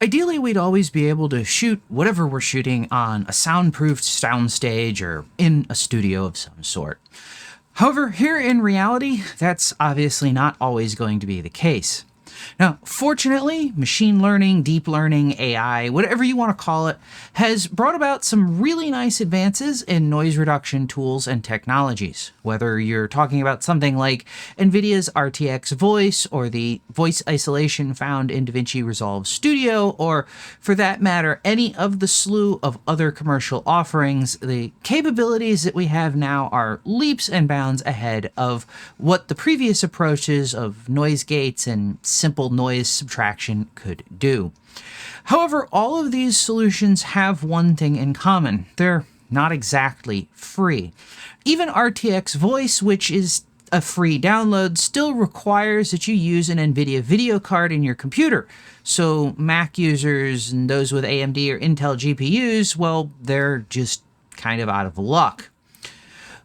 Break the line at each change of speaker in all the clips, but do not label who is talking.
Ideally, we'd always be able to shoot whatever we're shooting on a soundproofed soundstage or in a studio of some sort. However, here in reality, that's obviously not always going to be the case. Now, fortunately, machine learning, deep learning, AI, whatever you want to call it, has brought about some really nice advances in noise reduction tools and technologies. Whether you're talking about something like Nvidia's RTX voice or the voice isolation found in DaVinci Resolves Studio, or for that matter, any of the slew of other commercial offerings, the capabilities that we have now are leaps and bounds ahead of what the previous approaches of noise gates and simple noise subtraction could do. However, all of these solutions have one thing in common. They're not exactly free. Even RTX Voice, which is a free download, still requires that you use an Nvidia video card in your computer. So Mac users and those with AMD or Intel GPUs, well, they're just kind of out of luck.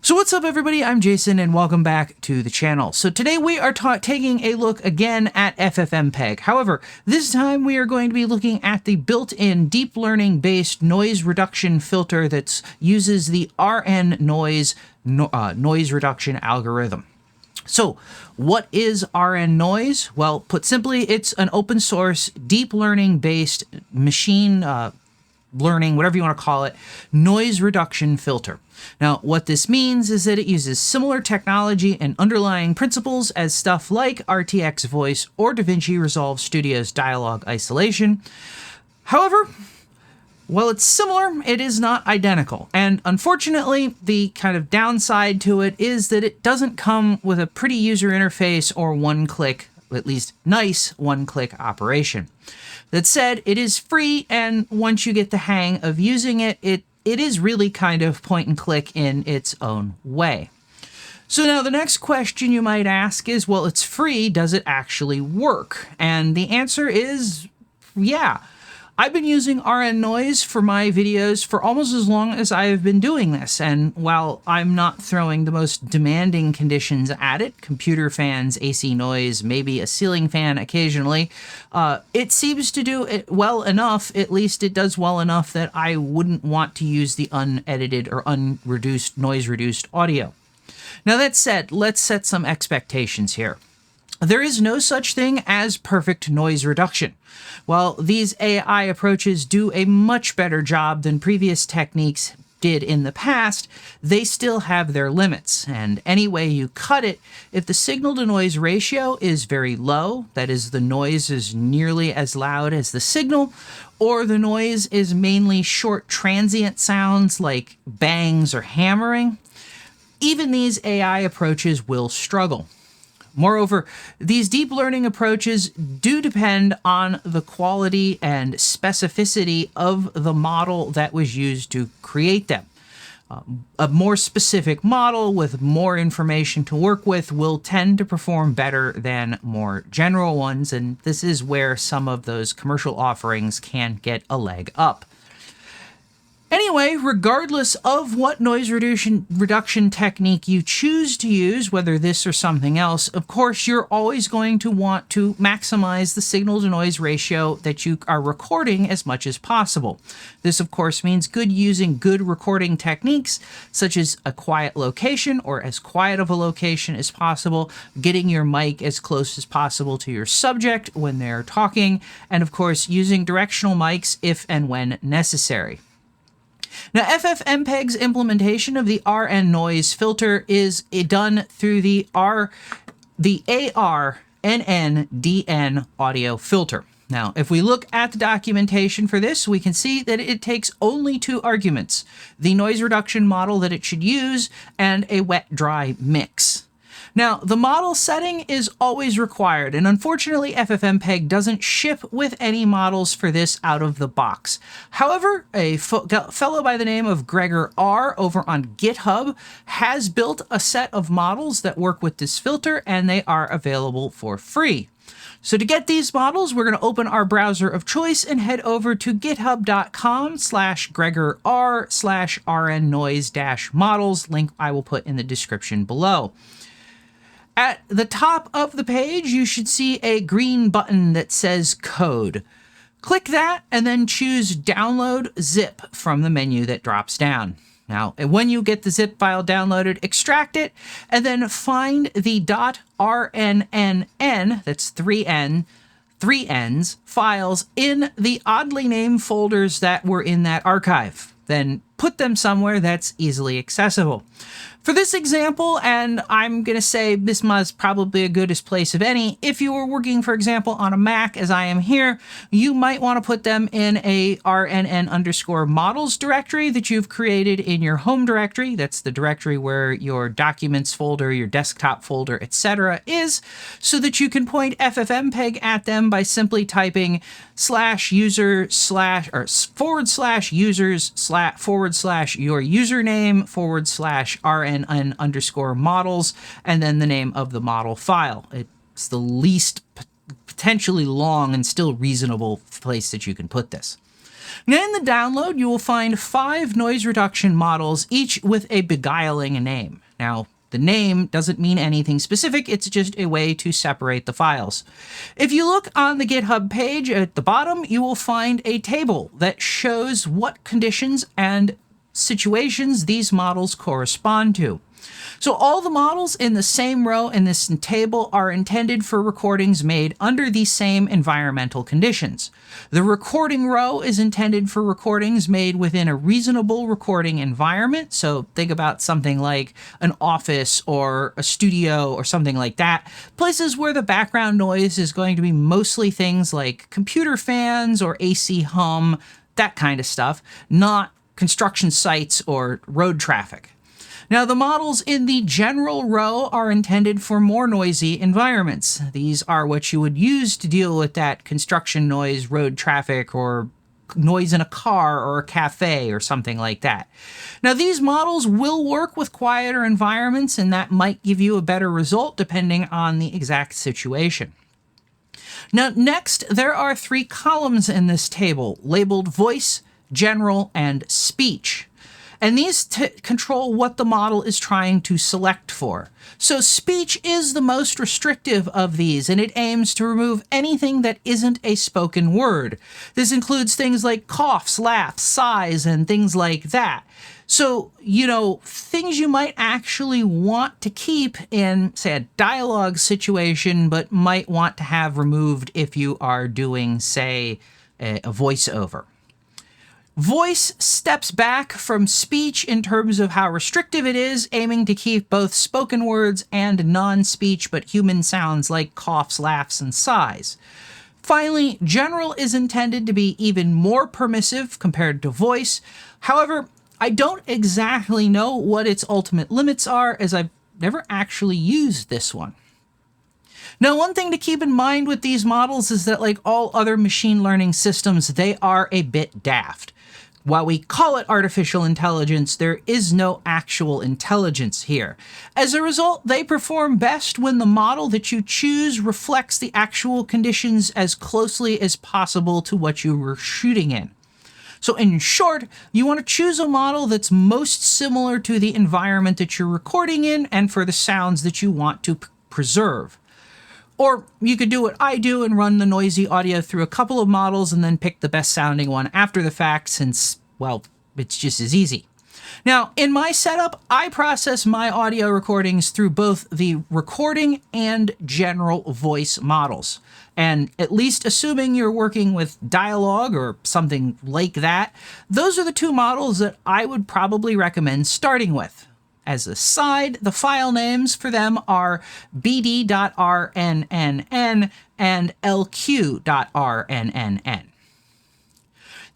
So what's up, everybody? I'm Jason, and welcome back to the channel. So today we are taking a look again at FFmpeg. However, this time we are going to be looking at the built-in deep learning-based noise reduction filter that uses the RNNoise noise reduction algorithm. So what is RNNoise? Well, put simply, it's an open source, deep learning-based machine learning, whatever you want to call it, noise reduction filter. Now, what this means is that it uses similar technology and underlying principles as stuff like RTX Voice or DaVinci Resolve Studio's Dialog Isolation. However, while it's similar, it is not identical. And unfortunately, the kind of downside to it is that it doesn't come with a pretty user interface or one-click, at least nice one-click operation. That said, it is free, and once you get the hang of using it, it is really kind of point and click in its own way. So now the next question you might ask is, well, it's free, does it actually work? And the answer is, yeah. I've been using RNNoise for my videos for almost as long as I have been doing this, and while I'm not throwing the most demanding conditions at it, computer fans, AC noise, maybe a ceiling fan occasionally, it seems to do it well enough, at least it does well enough that I wouldn't want to use the unedited or unreduced noise-reduced audio. Now that said, let's set some expectations here. There is no such thing as perfect noise reduction. While these AI approaches do a much better job than previous techniques did in the past, they still have their limits. And any way you cut it, if the signal-to-noise ratio is very low, that is, the noise is nearly as loud as the signal, or the noise is mainly short transient sounds like bangs or hammering, even these AI approaches will struggle. Moreover, these deep learning approaches do depend on the quality and specificity of the model that was used to create them. A more specific model with more information to work with will tend to perform better than more general ones, and this is where some of those commercial offerings can get a leg up. Anyway, regardless of what noise reduction technique you choose to use, whether this or something else, of course, you're always going to want to maximize the signal-to-noise ratio that you are recording as much as possible. This, of course, means using good recording techniques, such as a quiet location or as quiet of a location as possible, getting your mic as close as possible to your subject when they're talking, and, of course, using directional mics if and when necessary. Now, FFmpeg's implementation of the RNNoise filter is done through the arnndn audio filter. Now, if we look at the documentation for this, we can see that it takes only two arguments: the noise reduction model that it should use and a wet-dry mix. Now, the model setting is always required, and unfortunately FFmpeg doesn't ship with any models for this out of the box. However, a fellow by the name of Gregor R. over on GitHub has built a set of models that work with this filter, and they are available for free. So to get these models, we're going to open our browser of choice and head over to github.com/gregor/rnnoise-models, link I will put in the description below. At the top of the page, you should see a green button that says Code. Click that and then choose Download Zip from the menu that drops down. Now, when you get the zip file downloaded, extract it, and then find the .rnnn, that's three N's, files in the oddly named folders that were in that archive. Then put them somewhere that's easily accessible. For this example, and I'm going to say this is probably a good place of any, if you were working, for example, on a Mac, as I am here, you might want to put them in a RNN_models directory that you've created in your home directory. That's the directory where your documents folder, your desktop folder, etc. is, so that you can point FFmpeg at them by simply typing /user/ or /users/ your username /RNN_models, and then the name of the model file. It's the least potentially long and still reasonable place that you can put this. Now in the download, you will find 5 noise reduction models, each with a beguiling name. Now, the name doesn't mean anything specific, it's just a way to separate the files. If you look on the GitHub page at the bottom, you will find a table that shows what conditions and situations these models correspond to. So all the models in the same row in this table are intended for recordings made under the same environmental conditions. The recording row is intended for recordings made within a reasonable recording environment. So think about something like an office or a studio or something like that. Places where the background noise is going to be mostly things like computer fans or AC hum, that kind of stuff, not construction sites or road traffic. Now, the models in the general row are intended for more noisy environments. These are what you would use to deal with that construction noise, road traffic, or noise in a car or a cafe or something like that. Now, these models will work with quieter environments, and that might give you a better result depending on the exact situation. Now, next, there are 3 columns in this table labeled voice, general, and speech. And these control what the model is trying to select for. So speech is the most restrictive of these, and it aims to remove anything that isn't a spoken word. This includes things like coughs, laughs, sighs, and things like that. So, things you might actually want to keep in, say, a dialogue situation, but might want to have removed if you are doing, say, a voiceover. Voice steps back from speech in terms of how restrictive it is, aiming to keep both spoken words and non-speech but human sounds like coughs, laughs, and sighs. Finally, general is intended to be even more permissive compared to voice. However, I don't exactly know what its ultimate limits are, as I've never actually used this one. Now, one thing to keep in mind with these models is that, like all other machine learning systems, they are a bit daft. While we call it artificial intelligence, there is no actual intelligence here. As a result, they perform best when the model that you choose reflects the actual conditions as closely as possible to what you were shooting in. So in short, you want to choose a model that's most similar to the environment that you're recording in and for the sounds that you want to preserve. Or you could do what I do and run the noisy audio through a couple of models and then pick the best sounding one after the fact, since, well, it's just as easy. Now, in my setup, I process my audio recordings through both the recording and general voice models. And at least assuming you're working with dialogue or something like that, those are the 2 models that I would probably recommend starting with. As a side, the file names for them are bd.rnnn and lq.rnnn.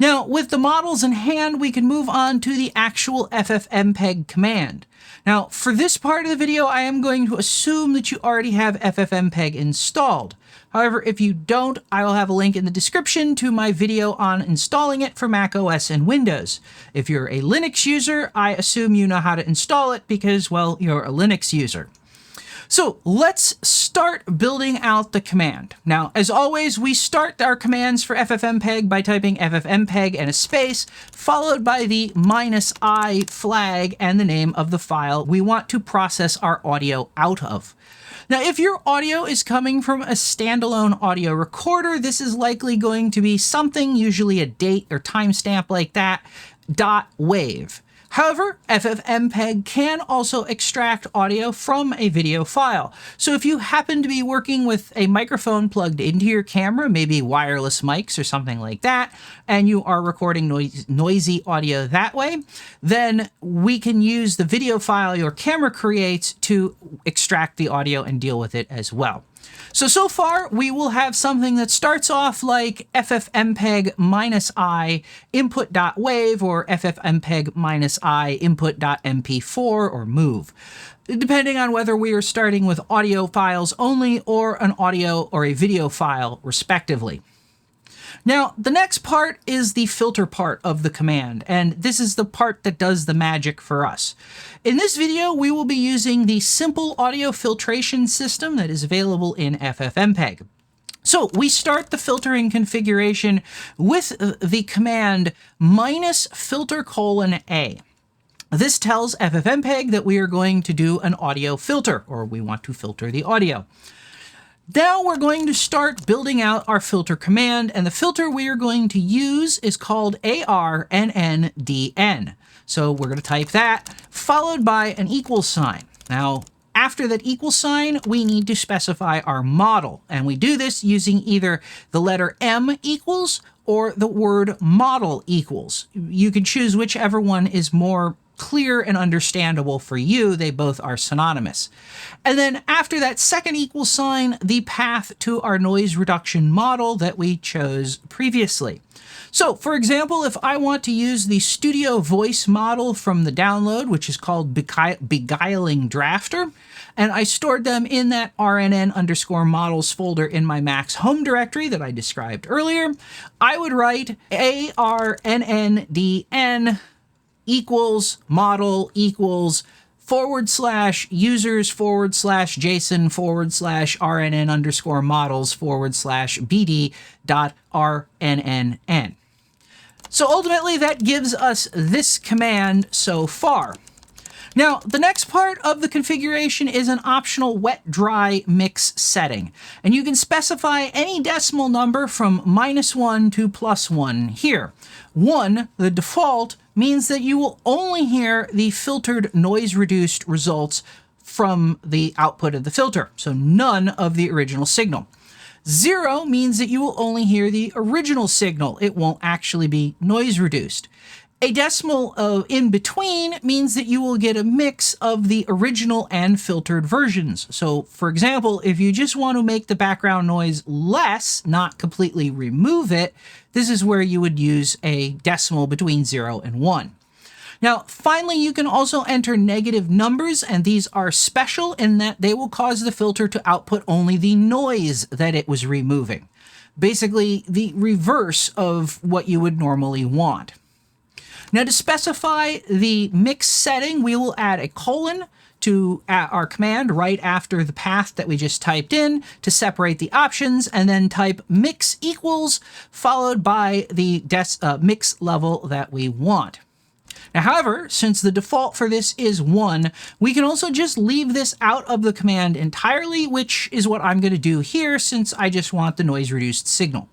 Now, with the models in hand, we can move on to the actual FFmpeg command. Now, for this part of the video, I am going to assume that you already have FFmpeg installed. However, if you don't, I will have a link in the description to my video on installing it for Mac OS and Windows. If you're a Linux user, I assume you know how to install it because, well, you're a Linux user. So let's start building out the command. Now, as always, we start our commands for FFmpeg by typing FFmpeg and a space, followed by the -i flag and the name of the file we want to process our audio out of. Now, if your audio is coming from a standalone audio recorder, this is likely going to be something, usually a date or timestamp like that, .wave. However, FFmpeg can also extract audio from a video file. So if you happen to be working with a microphone plugged into your camera, maybe wireless mics or something like that, and you are recording noisy audio that way, then we can use the video file your camera creates to extract the audio and deal with it as well. So far, we will have something that starts off like FFmpeg-I input.wave or FFmpeg-I input.mp4 or move, depending on whether we are starting with audio files only or an audio or a video file, respectively. Now, the next part is the filter part of the command, and this is the part that does the magic for us. In this video, we will be using the simple audio filtration system that is available in FFmpeg. So we start the filtering configuration with the command -filter:"A". This tells FFmpeg that we are going to do an audio filter, or we want to filter the audio. Now we're going to start building out our filter command, and the filter we are going to use is called arnndn. So we're going to type that, followed by an equal sign. Now, after that equal sign, we need to specify our model, and we do this using either the letter M equals or the word model equals. You can choose whichever one is more clear and understandable for you. They both are synonymous. And then after that second equal sign, the path to our noise reduction model that we chose previously. So for example, if I want to use the studio voice model from the download, which is called Beguiling Drafter, and I stored them in that RNN_models folder in my Mac's home directory that I described earlier, I would write arnndn equals model equals /users/JSON/models/bd.rnnn. So ultimately that gives us this command so far. Now, the next part of the configuration is an optional wet-dry mix setting, and you can specify any decimal number from -1 to +1 here. 1, the default, means that you will only hear the filtered noise-reduced results from the output of the filter, so none of the original signal. 0 means that you will only hear the original signal. It won't actually be noise-reduced. A decimal in between means that you will get a mix of the original and filtered versions. So, for example, if you just want to make the background noise less, not completely remove it, this is where you would use a decimal between 0 and 1. Now, finally, you can also enter negative numbers, and these are special in that they will cause the filter to output only the noise that it was removing. Basically, the reverse of what you would normally want. Now, to specify the mix setting, we will add a colon to our command right after the path that we just typed in to separate the options, and then type mix equals followed by the mix level that we want. Now, however, since the default for this is 1, we can also just leave this out of the command entirely, which is what I'm going to do here since I just want the noise-reduced signal.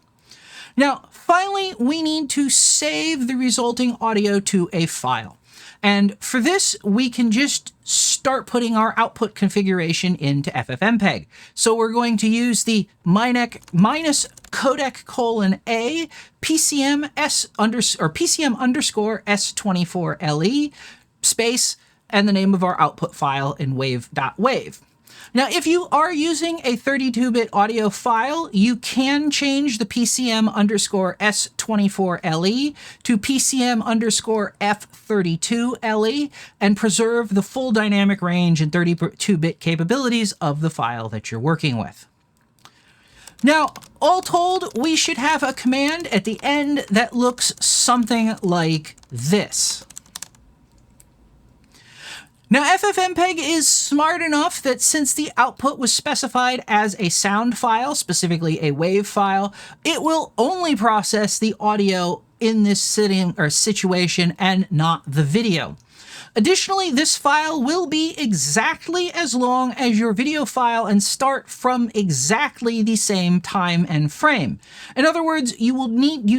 Now, finally, we need to save the resulting audio to a file. And for this, we can just start putting our output configuration into FFmpeg. So we're going to use the -codec:"A PCM_S24LE space and the name of our output file in wave.wave. Now, if you are using a 32-bit audio file, you can change the PCM_S24LE to PCM_F32LE and preserve the full dynamic range and 32-bit capabilities of the file that you're working with. Now, all told, we should have a command at the end that looks something like this. Now, FFmpeg is smart enough that since the output was specified as a sound file, specifically a wave file, it will only process the audio in this situation and not the video. Additionally, this file will be exactly as long as your video file and start from exactly the same time and frame. In other words, you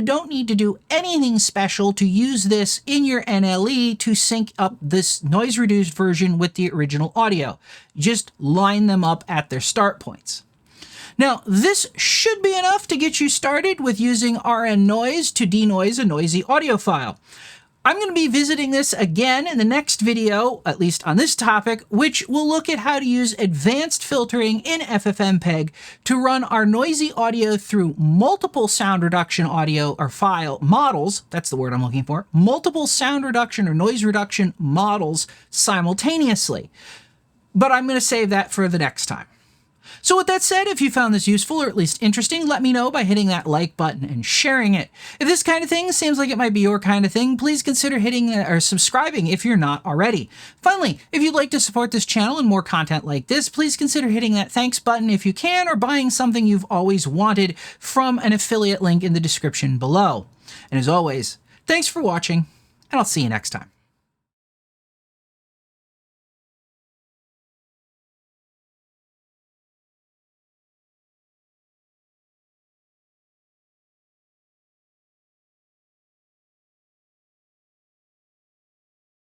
don't need to do anything special to use this in your NLE to sync up this noise-reduced version with the original audio. Just line them up at their start points. Now, this should be enough to get you started with using RNNoise to denoise a noisy audio file. I'm going to be visiting this again in the next video, at least on this topic, which will look at how to use advanced filtering in FFmpeg to run our noisy audio through multiple sound reduction audio or file models, that's the word I'm looking for, multiple sound reduction or noise reduction models simultaneously. But I'm going to save that for the next time. So with that said, if you found this useful or at least interesting, let me know by hitting that like button and sharing it. If this kind of thing seems like it might be your kind of thing, please consider hitting or subscribing if you're not already. Finally, if you'd like to support this channel and more content like this, please consider hitting that thanks button if you can, or buying something you've always wanted from an affiliate link in the description below. And as always, thanks for watching, and I'll see you next time.